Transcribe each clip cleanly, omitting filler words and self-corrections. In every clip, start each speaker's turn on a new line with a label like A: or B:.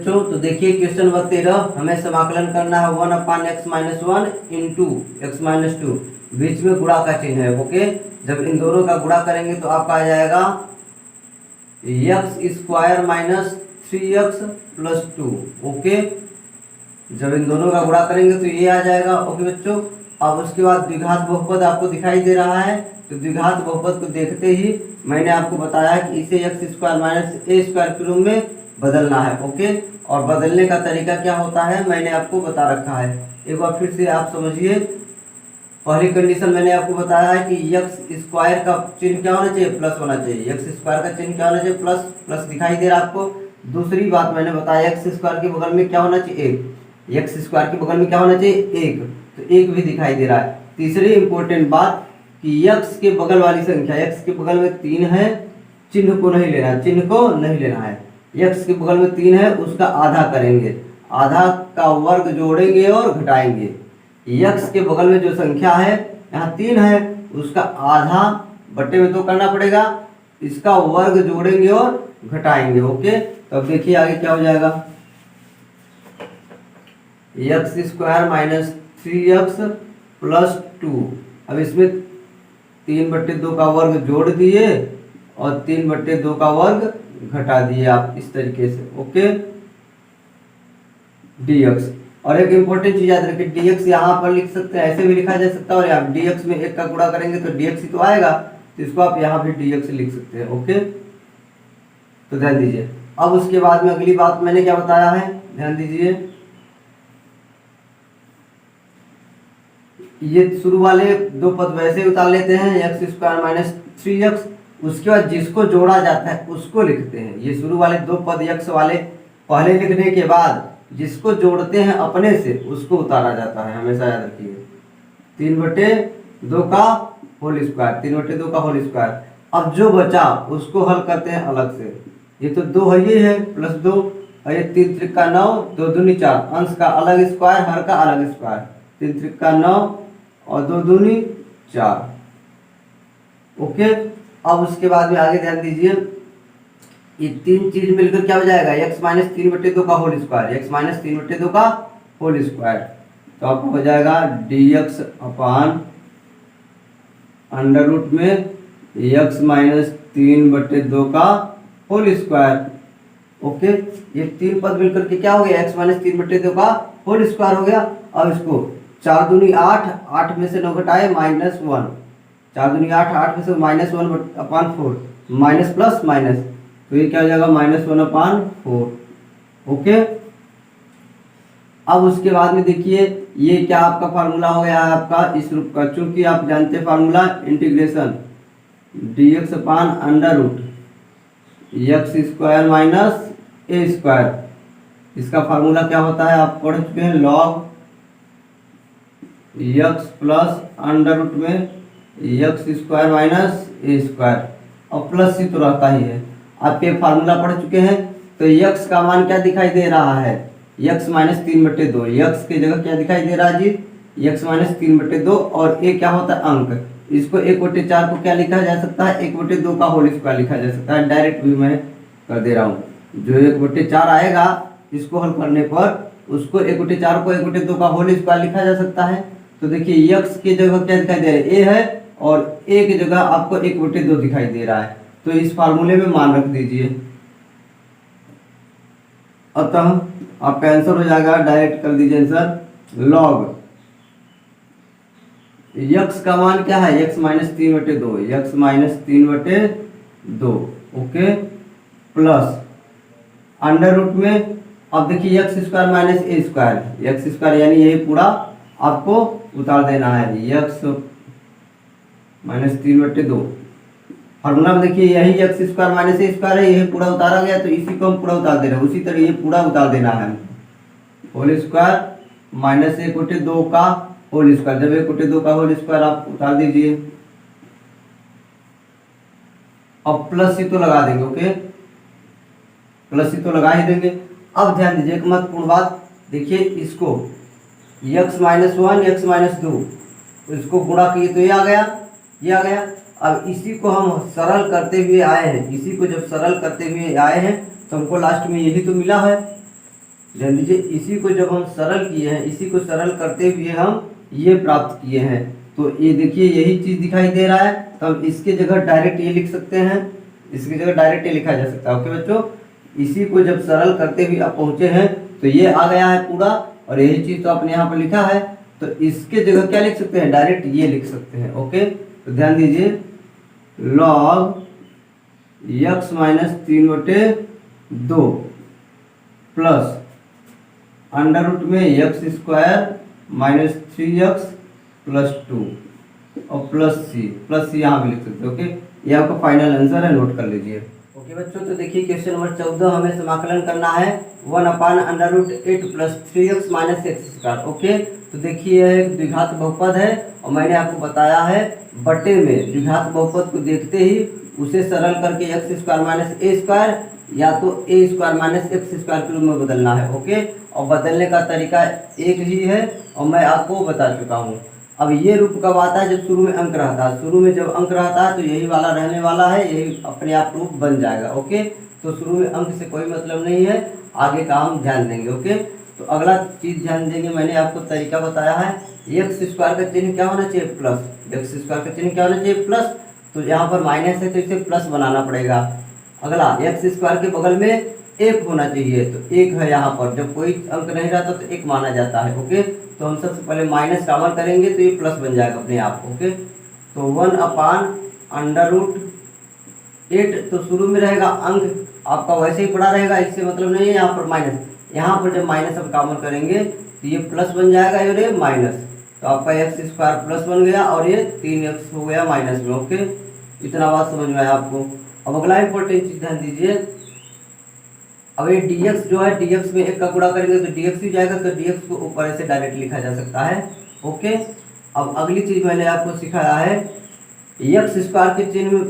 A: बच्चों, तो देखिए क्वेश्चन नंबर 13, हमें समाकलन करना है 1/x-1 इंटू x-2, बीच में गुणा का चिन्ह है। ओके, जब इन दोनों का गुणा करेंगे तो आपका आ जाएगा x² minus 3x plus 2। Okay, जब इन दोनों का गुणा करेंगे तो ये आ जाएगा। ओके बच्चों, अब उसके बाद द्विघात बहुपद आपको दिखाई दे रहा है, तो द्विघात बहुपद को देखते ही मैंने आपको बताया कि इसे x² माइनस a² के रूप में बदलना है। ओके, और बदलने का तरीका क्या होता है मैंने आपको बता रखा है। एक बार फिर से आप समझिए। पहली कंडीशन मैंने आपको बताया है कि x² का चिन्ह क्या होना चाहिए, प्लस होना चाहिए। x² का चिन्ह क्या होना चाहिए, प्लस। प्लस दिखाई दे रहा है आपको। दूसरी बात मैंने बताया x² के बगल में क्या होना चाहिए, 1। x² के बगल में क्या होना चाहिए, 1, तो 1 भी दिखाई दे रहा है। तीसरी इंपॉर्टेंट बात कि x के बगल वाली संख्या, x के बगल में 3 है, चिन्ह को नहीं लेना, चिन्ह को नहीं लेना है। x के बगल में 3 है, उसका आधा करेंगे, आधा का वर्ग जोड़ेंगे और घटाएंगे। x के बगल में जो संख्या है, यहाँ 3 है, उसका आधा बट्टे में 2 करना पड़ेगा, इसका वर्ग जोड़ेंगे और घटाएंगे। ओके, तो अब देखिए आगे क्या हो जाएगा, x² माइनस 3x प्लस 2। अब इसमें 3/2 का वर्ग जोड़ दिए और 3/2 का वर्ग घटा दिए आप इस तरीके से। Okay, dx। और एक इंपॉर्टेंट चीज याद रखिए, dx यहाँ पर लिख सकते हैं, ऐसे भी लिखा जा सकता है, और आप dx में 1 का गुणा करेंगे तो dx ही तो आएगा, तो इसको आप यहाँ भी dx लिख सकते हैं। ओके, तो ध्यान दीजिए। अब उसके बाद में अगली बात मैंने क्या बताया है, ध्यान दीजिए। ये शुरू वाले दो पद वैसे उतार लेते हैं, x² माइनस 3x, उसके बाद जिसको जोड़ा जाता है उसको लिखते हैं। ये शुरू वाले दो पद x वाले पहले लिखने के बाद जिसको जोड़ते हैं अपने से उसको उतारा जाता है, हमेशा याद रखिए। 3/2 का होल स्क्वायर, 3/2 का होल स्क्वायर। अब जो बचा उसको हल करते हैं अलग से। ये तो 2 है, ये है प्लस 2, और ये 3 त्रिक का 9, 2 दूनी 4, अंश का अलग स्क्वायर, हर का अलग स्क्वायर, 3 त्रिक का 9 और 2 दूनी 4। ओके, अब उसके बाद में आगे ध्यान दीजिए, ये 3 चीज मिलकर क्या हो जाएगा, x माइनस 3/2 का होल स्क्वायर, x माइनस 3/2 का होल स्क्वायर। तो आपको हो जाएगा dx अपान अंडर रूट में x माइनस 3/2 का होल स्क्वायर। ओके, ये 3 पद मिलकर के क्या हो गया, x माइनस 3/2 का होल स्क्वायर हो गया। अब इसको 4 दूनी 8, 8 में से 9 घटाए -1, 4 दूनी 8, 8 में से -1/4, माइनस प्लस माइनस, तो ये क्या हो जाएगा -1/4। ओके, अब उसके बाद में देखिए ये क्या आपका फार्मूला हो गया है आपका इस रूप का, चूंकि आप जानते हैं formula integration dx upon under root x² minus a²। इसका फार्मूला क्या होता है आप पढ़ चुके हैं, log x plus under root में x² माइनस a², और प्लस ही तो रहता ही है। आपके फार्मूला पढ़ चुके हैं, तो x का मान क्या दिखाई दे रहा है, x माइनस 3/2, x की जगह क्या दिखाई दे रहा है जी, x माइनस 3/2, और a क्या होता है अंक, इसको 1/4 को क्या लिखा जा सकता है, 1/2 का होल स्क्वायर लिखा जा सकता है। डायरेक्ट भी मैं कर दे रहा हूँ, जो 1/4 आएगा इसको हल करने पर उसको 1/4 को 1/2 का होल स्क्वायर लिखा जा सकता है। तो देखिए x की जगह क्या दिखाई दे रहा है, a है, और a की जगह आपको 1/2 दिखाई दे रहा है, तो इस फार्मूले में मान रख दीजिए। अतः आपका आंसर हो जाएगा, डायरेक्ट कर दीजिए आंसर, log x का मान क्या है, x minus 3/2, x minus 3/2। Okay, plus under root में, अब देखिए x² माइनस a², x² यानी यही पूरा आपको उतार देना है, x माइनस 3/2। फॉर्मूला में देखिए यही x² माइनस a² है, यही पूरा उतारा गया, तो इसी को हम पूरा उतार दे रहे हैं। उसी तरह ये पूरा उतार देना है, होल स्क्वायर माइनस 1/2 का होल स्क्वायर। जब 1/2 का होल स्क्वायर आप उतार दीजिए, अब प्लस ही तो लगा देंगे। ओके, प्लस ही तो लगा ही देंगे। अब ध्यान दीजिए एक महत्वपूर्ण बात, देखिए इसको x माइनस 1, x माइनस 2, इसको गुणा किए तो ये आ गया, ये आ गया। अब इसी को हम सरल करते हुए आए हैं, इसी को जब सरल करते हुए आए हैं तो हमको लास्ट में यही तो मिला है। ध्यान दीजिए, इसी को जब हम सरल किए हैं, इसी को सरल करते हुए हम ये प्राप्त किए हैं, तो ये देखिए यही चीज दिखाई दे रहा है, तो हम इसके जगह डायरेक्ट ये लिख सकते हैं, इसकी जगह डायरेक्ट ये लिखा जा सकता है। ओके बच्चों, इसी को जब सरल करते हुए आप पहुंचे हैं तो ये आ गया है पूरा, और यही चीज तो आपने यहाँ पर लिखा है, तो इसके जगह क्या लिख सकते हैं, डायरेक्ट ये लिख सकते हैं। ओके, तो ध्यान दीजिए, log x minus 3/2 plus under root में x square minus 3x plus 2 और प्लस सी यहाँ पे लिख सकते हैं। ओके, ये आपका फाइनल आंसर है, नोट कर लीजिए। ओके बच्चों, तो देखिए क्वेश्चन नंबर 14 हमें समाकलन करना है 1/√8 plus 3x minus x square. Okay, तो देखिए यह एक द्विघात बहुपद है, और मैंने आपको बताया है बटे में द्विघात बहुपद को देखते ही उसे सरल करके x square minus a square या तो a square minus x square के रूप में बदलना है। ओके, और बदलने का तरीका एक ही है और मैं आपको बता चुका हूँ। अब ये रूप कब आता है, जब शुरू में अंक रहता है, शुरू में जब अंक रहता है तो यही वाला रहने वाला है, यही अपने आप रूप बन जाएगा। ओके, तो शुरू में अंक से कोई मतलब नहीं है, आगे का हम ध्यान देंगे। ओके, तो अगला चीज ध्यान देंगे, मैंने आपको तरीका बताया है, एक्स स्क्वायर का चिन्ह क्या होना चाहिए, प्लस, एक्स स्क्वायर का चिन्ह क्या होना चाहिए, प्लस, तो यहाँ पर माइनस है तो इसे प्लस बनाना पड़ेगा। अगला, एक्स स्क्वायर के बगल में एक होना चाहिए, तो एक है यहाँ पर, जब कोई अंक नहीं रहता तो एक माना जाता है। ओके, तो हम सबसे पहले माइनस कॉमन करेंगे तो ये प्लस बन जाएगा अपने आप। ओके, तो 1/√8, तो शुरू में रहेगा अंक आपका वैसे ही पड़ा रहेगा, इससे मतलब नहीं है, यहाँ पर माइनस, यहाँ पर जब माइनस हम कॉमन करेंगे तो ये प्लस बन जाएगा और ये माइनस, तो आपका एक्स स्क्वायर प्लस बन गया और ये 3x हो गया माइनस में। ओके, इतना बात समझ में आया आपको। अब अगला इंपॉर्टेंट चीज ध्यान दीजिए, अब ये dx जो है, dx में एक का गुणा करेंगे तो dx ही जाएगा, तो dx को ऊपर ऐसे डायरेक्ट लिखा जा सकता है। ओके, अब अगली चीज मैंने आपको सिखाया है, एक्स स्क्वायर के चिन्ह में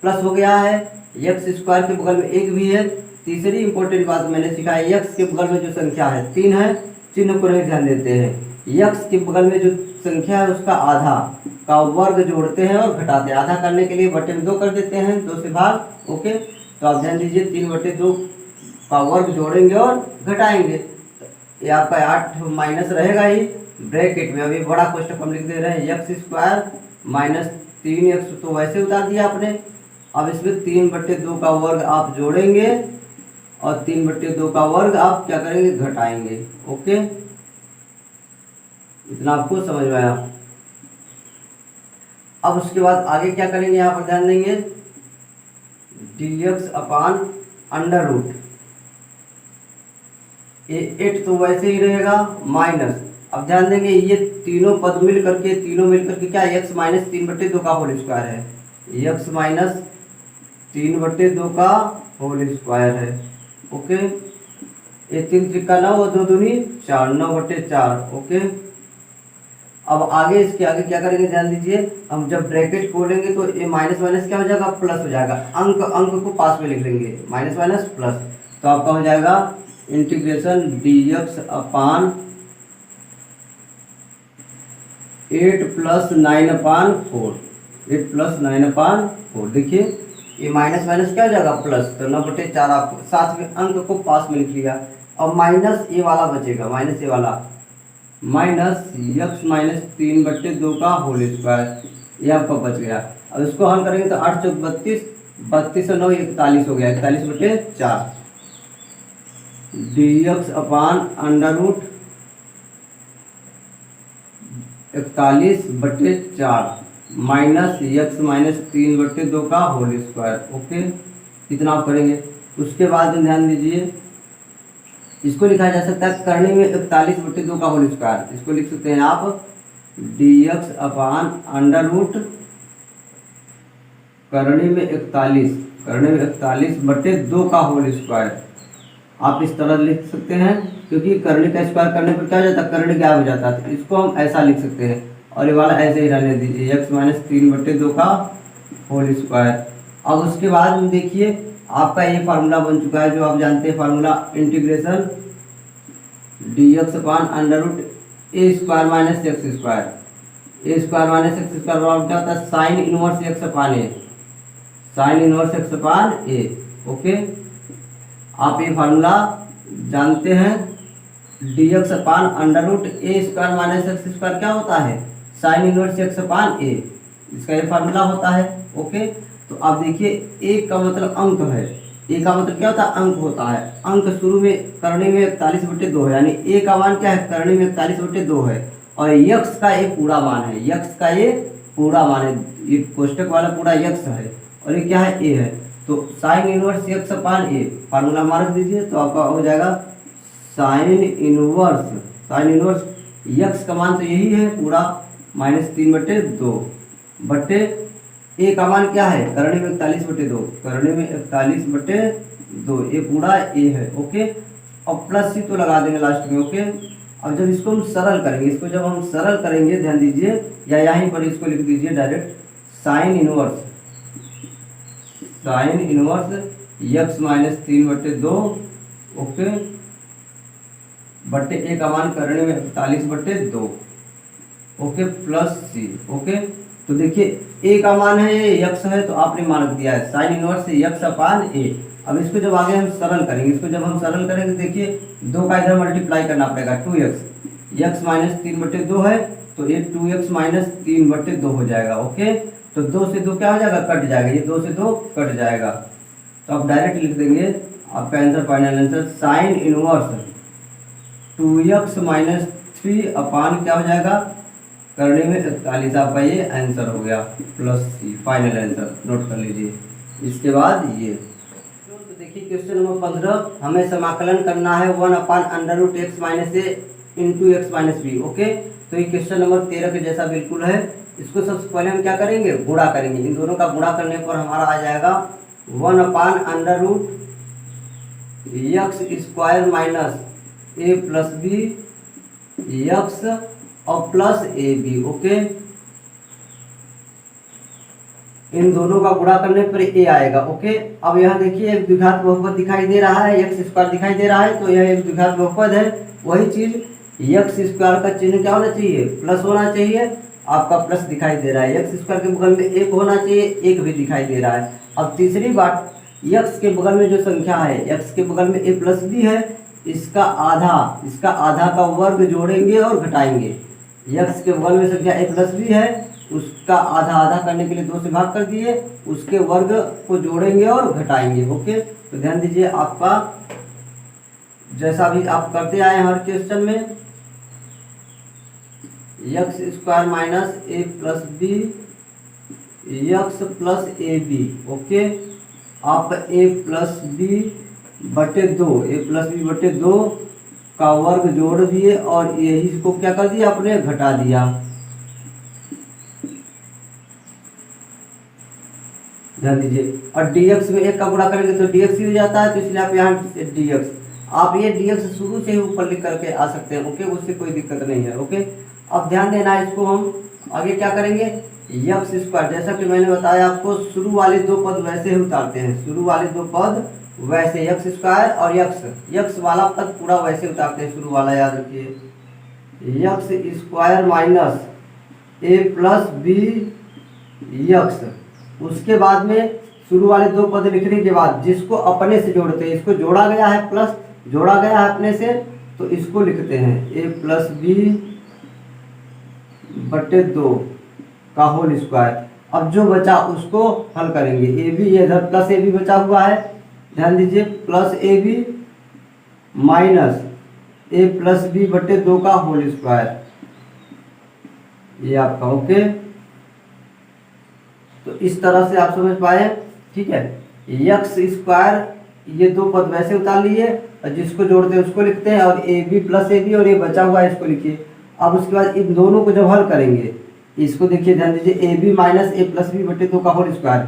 A: प्लस हो गया है, एक्स स्क्वायर के बगल में एक भी है। तीसरी इंपॉर्टेंट बात मैंने सिखाया, एक्स के बगल में जो संख्या है 3 है, चिन्ह को नहीं ध्यान देते हैं, एक्स के बगल में जो संख्या है उसका आधा का वर्ग जोड़ते हैं और घटाते हैं, आधा करने के लिए बटे में 2 कर देते हैं, 2 से भाग। ओके, तो आप ध्यान दीजिए, 3/2 का वर्ग जोड़ेंगे और घटाएंगे, ये आपका 8 माइनस रहेगा ही ब्रैकेट में। अभी बड़ा कोष्टक हम लिख दे रहे हैं, एक्स स्क्वायर माइनस 3x, तो वैसे उतार दिया आपने। अब इसमें 3/2 का वर्ग आप जोड़ेंगे और 3/2 का वर्ग आप क्या करेंगे, घटाएंगे। ओके, इतना आपको समझ में आया। अब उसके बाद आगे क्या करेंगे, यहाँ पर ध्यान देंगे, dx/√, ये 8 तो वैसे ही रहेगा माइनस, अब ध्यान देंगे ये तीनों पद मिल करके क्या, x माइनस 3/2 का होल स्क्वायर है, x माइनस 3/2 का होल स्क्वायर है। ओके, ये 3 त्रिका 9 और 2 दूनी 4, 9/4। ओके, अब आगे इसके आगे क्या करेंगे, ध्यान दीजिए, हम जब ब्रैकेट खोलेंगे तो ये माइनस माइनस क्या हो जाएगा, प्लस हो जाएगा, अंक को पास में लिख लेंगे, माइनस माइनस प्लस, तो आपका हो जाएगा इंटीग्रेशन dx/8 + 9/4, 8 + 9/4। देखिए ये माइनस माइनस क्या हो जाएगा, प्लस, तो 9/4 आपको साथ में अंक को पास में लिख लिया। अब माइनस ये वाला बचेगा, माइनस ये वाला, माइनस x माइनस 3/2 का होल स्क्वायर, ये आपका बच गया। अब इसको हल करेंगे तो 8 × 32, 32 और 9 41 हो गया, 41/4 dx/√41/4 माइनस x माइनस 3/2 का होल स्क्वायर। ओके, इतना आप करेंगे। उसके बाद ध्यान दीजिए, इसको लिखा जा सकता है करने में 41/2 का होल स्क्वायर, इसको लिख सकते हैं आप dx/√, करने में 41/2 का होल स्क्वायर, आप इस तरह लिख सकते हैं, क्योंकि करने का स्क्वायर करने पर क्या हो जाता है, करने क्या हो जाता है, तो इसको हम ऐसा लिख सकते हैं, और ये वाला ऐसे ही रहने दीजिए, x माइनस 3/2 का होल स्क्वायर। अब उसके बाद देखिए आपका ये फार्मूला बन चुका है, जो आप जानते हैं formula, integration dx/√a² minus x square, a² minus x square बराबर क्या होता है, sine inverse x/a, sine inverse x/a। Okay, आप ये फार्मूला जानते हैं, d x upon under root a square minus x square क्या होता है, sine inverse x upon a, इसका ये फार्मूला होता है। ओके, तो आप देखिए ए का मतलब अंक है, ए का मतलब क्या होता है, अंक होता है। अंक शुरू में करने में 41/2 है, यानी ए का मान क्या है, करने में 41/2 है, और यक्स का ये पूरा मान है, यक्स का ये पूरा मान है, ये कोष्टक वाला पूरा यक्स है, और ये क्या है, ए है। तो साइन इनवर्स यक्स अपान ए फार्मूला मार्क दीजिए, तो आपका हो जाएगा साइन इनवर्स यक्स का मान तो यही है पूरा -3/2 बटे ए का मान क्या है, करने में 41/2, करने में 41/2, ये पूरा ए है। ओके, अब प्लस सी तो लगा देंगे लास्ट में। ओके, अब जब इसको हम सरल करेंगे, इसको जब हम सरल करेंगे, ध्यान दीजिए, या यहीं पर इसको लिख दीजिए direct, sine inverse x -3/2, okay, बटे ए का मान करने में 41/2, ओके, प्लस सी। ओके, तो देखिए ए का मान है, ये यक्स है, तो आपने मान दिया है साइन इनवर्स यक्स अपान ए। अब इसको जब आगे हम सरल करेंगे, इसको जब हम सरल करेंगे, देखिए 2 का इधर मल्टीप्लाई करना पड़ेगा, 2x, यक्स -3/2 है, तो ये 2x -3/2 हो जाएगा। ओके, तो 2 से 2 क्या हो जाएगा, कट जाएगा, ये 2 से 2 कट जाएगा, तो आप डायरेक्ट लिख देंगे आपका answer, final answer sine inverse 2x -3 अपान क्या हो जाएगा, करने में 41, आपका ये आंसर हो गया, प्लस सी, फाइनल आंसर नोट कर लीजिए। इसके बाद ये तो देखिए क्वेश्चन नंबर 15, हमें समाकलन करना है 1 upon under root x minus a into x minus b. Okay, तो ये क्वेश्चन नंबर 13 के जैसा बिल्कुल है। इसको सबसे पहले हम क्या करेंगे, गुणा करेंगे, इन दोनों का गुणा करने पर हमारा आ जाएगा 1 upon under root x square minus a plus b x और प्लस ए बी। ओके, इन दोनों का गुणा करने पर ए आएगा। ओके, अब यहाँ देखिए एक द्विघात बहुपद दिखाई दे रहा है, एक्स स्क्वायर दिखाई दे रहा है, तो यह एक द्विघात बहुपद है। वही चीज एक्स स्क्वायर का चिन्ह क्या होना चाहिए, प्लस होना चाहिए, आपका प्लस दिखाई दे रहा है। एक्स स्क्वायर के बगल में एक होना चाहिए, एक भी दिखाई दे रहा है। अब तीसरी बात, एक्स के बगल में जो संख्या है, एक्स के बगल में ए प्लस बी है, इसका आधा का वर्ग जोड़ेंगे और घटाएंगे। एक्स के बगल में संख्या ए प्लस बी है, उसका आधा करने के लिए 2 से भाग कर दिए, उसके वर्ग को जोड़ेंगे और घटाएंगे। ओके, तो ध्यान दीजिए, आपका जैसा भी आप करते आए हर क्वेश्चन में, x square minus a plus b x plus a b. Okay, आप ए प्लस बी बटे 2 का वर्ग जोड़ दिए और यही को क्या कर दिया, आपने घटा दिया। ध्यान दीजिए, और dx में एक का गुणा करेंगे तो dx ही हो जाता है, तो इसलिए आप यहाँ dx, आप ये dx शुरू से ही ऊपर लिख करके आ सकते हैं। ओके, उससे कोई दिक्कत नहीं है। ओके, अब ध्यान देना है, इसको हम आगे क्या करेंगे, एक्स स्क्वायर, जैसा कि मैंने बताया आपको, शुरू वाले 2 पद वैसे ही उतारते हैं, शुरू वाले 2 पद वैसे, एक्स स्क्वायर और यक्स वाला पद पूरा वैसे उतारते हैं, शुरू वाला याद रखिए, x square minus a plus B x. उसके बाद में शुरू वाले 2 पद लिखने के बाद जिसको अपने से जोड़ते हैं, इसको जोड़ा गया है, प्लस जोड़ा गया है अपने से, तो इसको लिखते हैं ए प्लस बी बटे 2 का होल स्क्वायर। अब जो बचा उसको हल करेंगे, ए बी, ये इधर प्लस ए बी बचा हुआ है, ध्यान दीजिए, plus a b minus a plus b बटे 2 का होल स्क्वायर, ये आपका। ओके, तो इस तरह से आप समझ पाए, ठीक है। एक्स स्क्वायर, ये 2 पद वैसे उतार लिए, और जिसको जोड़ते हैं उसको लिखते हैं, और a b plus a b, और ये बचा हुआ है इसको लिखिए। अब उसके बाद इन दोनों को जब हल करेंगे, इसको देखिए, ध्यान दीजिए, a b minus a plus b बटे 2 का whole square,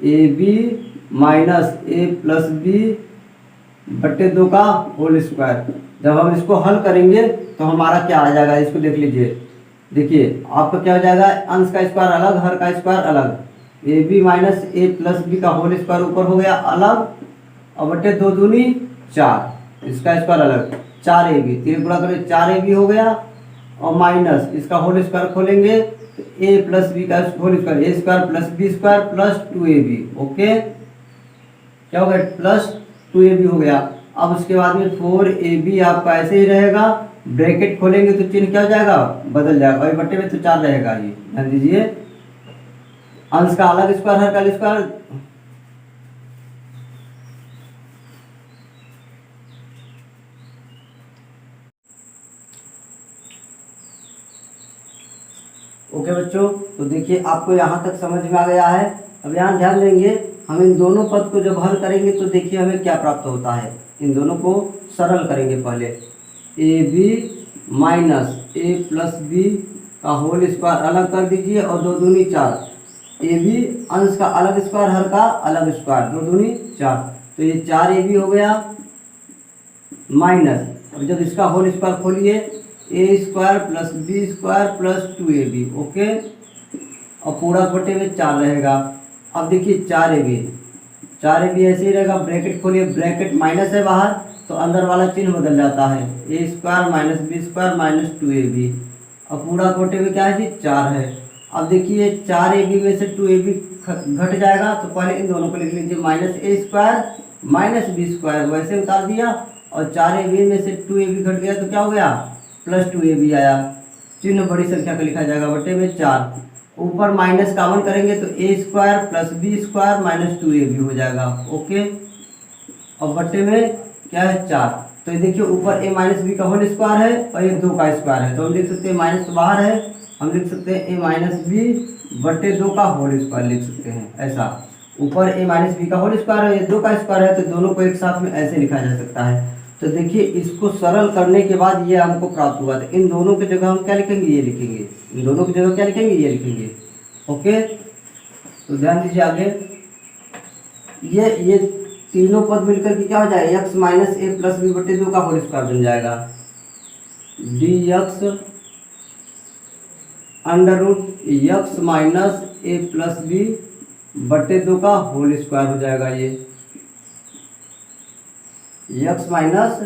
A: a b minus a plus b बटे 2 का होल स्क्वायर। जब हम इसको हल करेंगे तो हमारा क्या आ जाएगा, इसको देख लीजिए, देखिए आपका क्या हो जाएगा, अंश का स्क्वायर अलग, हर का स्क्वायर अलग, a b minus a plus b का होल स्क्वायर ऊपर हो गया अलग, और बटे 2 दूनी 4, इसका स्क्वायर अलग, 4 ए बी, 3 गुणा करें 4 ए बी हो गया, और माइनस इसका होल स्क्वायर खोलेंगे तो ए प्लस बी का whole square, a square plus b square plus 2ab। Okay, क्या हो गया, प्लस 2ab हो गया। अब उसके बाद में 4ab आपका ऐसे ही रहेगा, ब्रैकेट खोलेंगे तो चिन्ह क्या हो जाएगा, बदल जाएगा, और बट्टे में तो 4 रहेगा। ये ध्यान दीजिए, अंश का अलग स्क्वायर, हर का अलग स्क्वायर। ओके बच्चों, तो देखिए आपको यहाँ तक समझ में आ गया है। अब यहाँ ध्यान देंगे, हम इन दोनों पद को जब हल करेंगे तो देखिए हमें क्या प्राप्त होता है। इन दोनों को सरल करेंगे पहले, a b minus a plus b का होल स्क्वायर अलग कर दीजिए, और 2 दूनी 4, ए बी अंश का अलग स्क्वायर, हर का अलग स्क्वायर, 2 दूनी 4, तो ये 4ab हो गया, माइनस, अब जब इसका होल स्क्वायर खोलिए, a square plus b square plus 2ab, okay, और पूरा बटे में 4 रहेगा। अब देखिए 4ab ऐसे ही रहेगा, ब्रैकेट खोलिए, ब्रैकेट माइनस है बाहर तो अंदर वाला चिन्ह बदल जाता है, a square minus b square minus 2ab, और पूरा बटे में क्या है जी, 4 है। अब देखिए 4ab में से 2ab घट जाएगा, तो पहले इन दोनों को लिख लीजिए, minus a square minus b square वैसे उतार दिया, और 4ab में से 2ab घट गया तो क्या हो गया, प्लस 2ab आया, चिन्ह बड़ी संख्या का लिखा जाएगा, बटे में 4, ऊपर माइनस कॉमन करेंगे तो a square plus b square minus 2ab हो जाएगा, ओके, और बटे में क्या है, 4, तो ये देखिए ऊपर ए माइनस बी का होल स्क्वायर है और ये 2 का स्क्वायर है, तो हम लिख सकते हैं, माइनस तो बाहर है, हम लिख सकते हैं ए माइनस बी बटे 2 का होल स्क्वायर लिख सकते हैं ऐसा, ऊपर ए माइनस बी का होल स्क्वायर है, ये 2 का स्क्वायर है, तो दोनों को एक साथ में ऐसे लिखा जा सकता है। तो देखिए इसको सरल करने के बाद ये हमको प्राप्त हुआ था, इन दोनों की जगह हम क्या लिखेंगे, ये लिखेंगे, इन दोनों की जगह क्या लिखेंगे, ये लिखेंगे, ओके। तो ध्यान दीजिए आगे, ये तीनों पद मिलकर के क्या हो जाएगा, x minus a plus b बटे 2 का होल स्क्वायर बन जाएगा, d x under root x minus a plus b बटे 2 का होल स्क्वायर हो जाएगा, ये x minus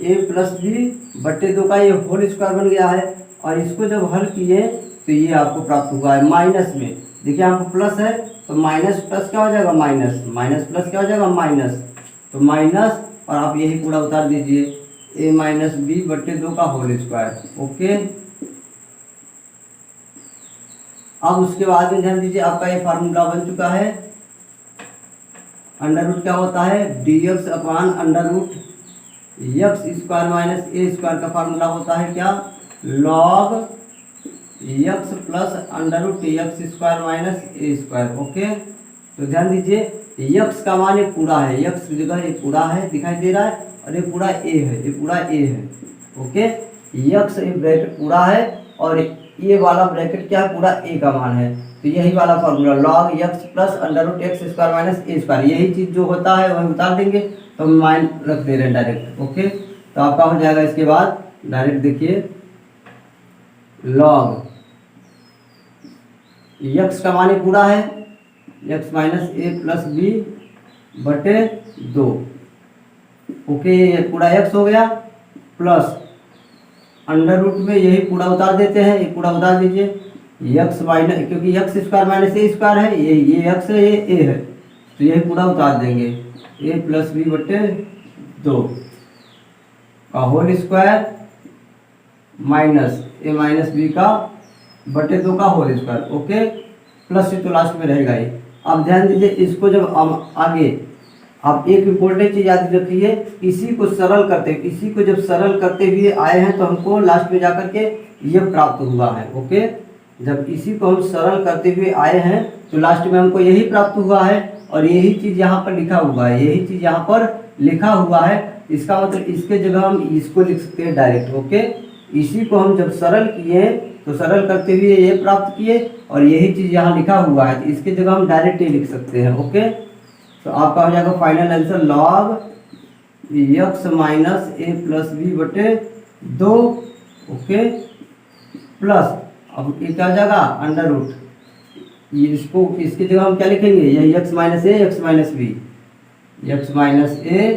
A: a plus b बटे 2 का ये होल स्क्वायर बन गया है। और इसको जब हल किए तो ये आपको प्राप्त हुआ है माइनस में, देखिए आपको प्लस है तो माइनस प्लस क्या हो जाएगा, माइनस, माइनस प्लस क्या हो जाएगा, माइनस, तो माइनस, और आप यही पूरा उतार दीजिए, ए माइनस बी बटे 2 का होल स्क्वायर, ओके। अब उसके बाद में ध्यान दीजिए, आपका ये फार्मूला बन चुका है, अंडर रूट क्या होता है, d x upon under root x square minus a square का फार्मूला होता है क्या, log x plus under root x square minus a square, okay. तो ध्यान दीजिए एक्स का मान ये पूरा है, एक्स की जगह ये पूरा है दिखाई दे रहा है, और ये पूरा ए है, ये पूरा ए है, ओके। एक्स ये ब्रैकेट पूरा है और ये वाला ब्रैकेट क्या है, पूरा ए का मान है, तो यही वाला formula log x plus under root x square minus a square, यही चीज़ जो होता है वही उतार देंगे, तो हम मान रख दे रहे हैं डायरेक्ट, ओके। तो आपका हो जाएगा इसके बाद डायरेक्ट देखिए, लॉग एक्स का मान पूरा है, x minus a plus b बटे 2, ओके, ये पूरा एक्स हो गया, प्लस अंडर रूट में यही पूरा उतार देते हैं, ये पूरा उतार दीजिए, एक्स माइनस, क्योंकि x square minus a square है, ये एक्स है, ये ए है, तो यही पूरा उतार देंगे, ए प्लस बी बटे 2 का होल स्क्वायर माइनस ए माइनस बी का बटे 2 का होल स्क्वायर, ओके, प्लस से तो लास्ट में रहेगा ही। अब ध्यान दीजिए, इसको जब आगे आप एक इम्पोर्टेंट चीज़ याद रखिए, इसी को जब सरल करते हुए आए हैं तो हमको लास्ट में जाकर के ये प्राप्त हुआ है, ओके। जब इसी को हम सरल करते हुए आए हैं तो लास्ट में हमको यही प्राप्त हुआ है, और यही चीज़ यहाँ पर लिखा हुआ है, यही चीज़ यहाँ पर लिखा हुआ है, इसका मतलब इसके जगह हम इसको लिख सकते हैं डायरेक्ट, ओके। इसी को हम जब सरल किए तो सरल करते हुए ये प्राप्त किए, और यही चीज़ यहाँ लिखा हुआ है, तो इसके जगह हम डायरेक्ट ही लिख सकते हैं, ओके। तो आपका हो जाएगा final answer log x minus a plus b बटे 2, ओके, प्लस अब ये क्या हो जाएगा, अंडर रूट, ये इसको इसकी जगह हम क्या लिखेंगे, यही x minus a x minus b, x minus a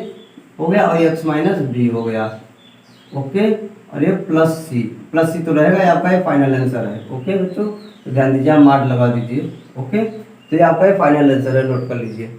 A: हो गया और एक्स माइनस बी हो गया, ओके, और ये प्लस सी तो रहेगा, ये आपका ये फाइनल आंसर है, ओके बच्चों। तो ध्यान दीजिए, आप मार्क लगा दीजिए, ओके। तो ये आपका ये फाइनल आंसर है, नोट कर लीजिए।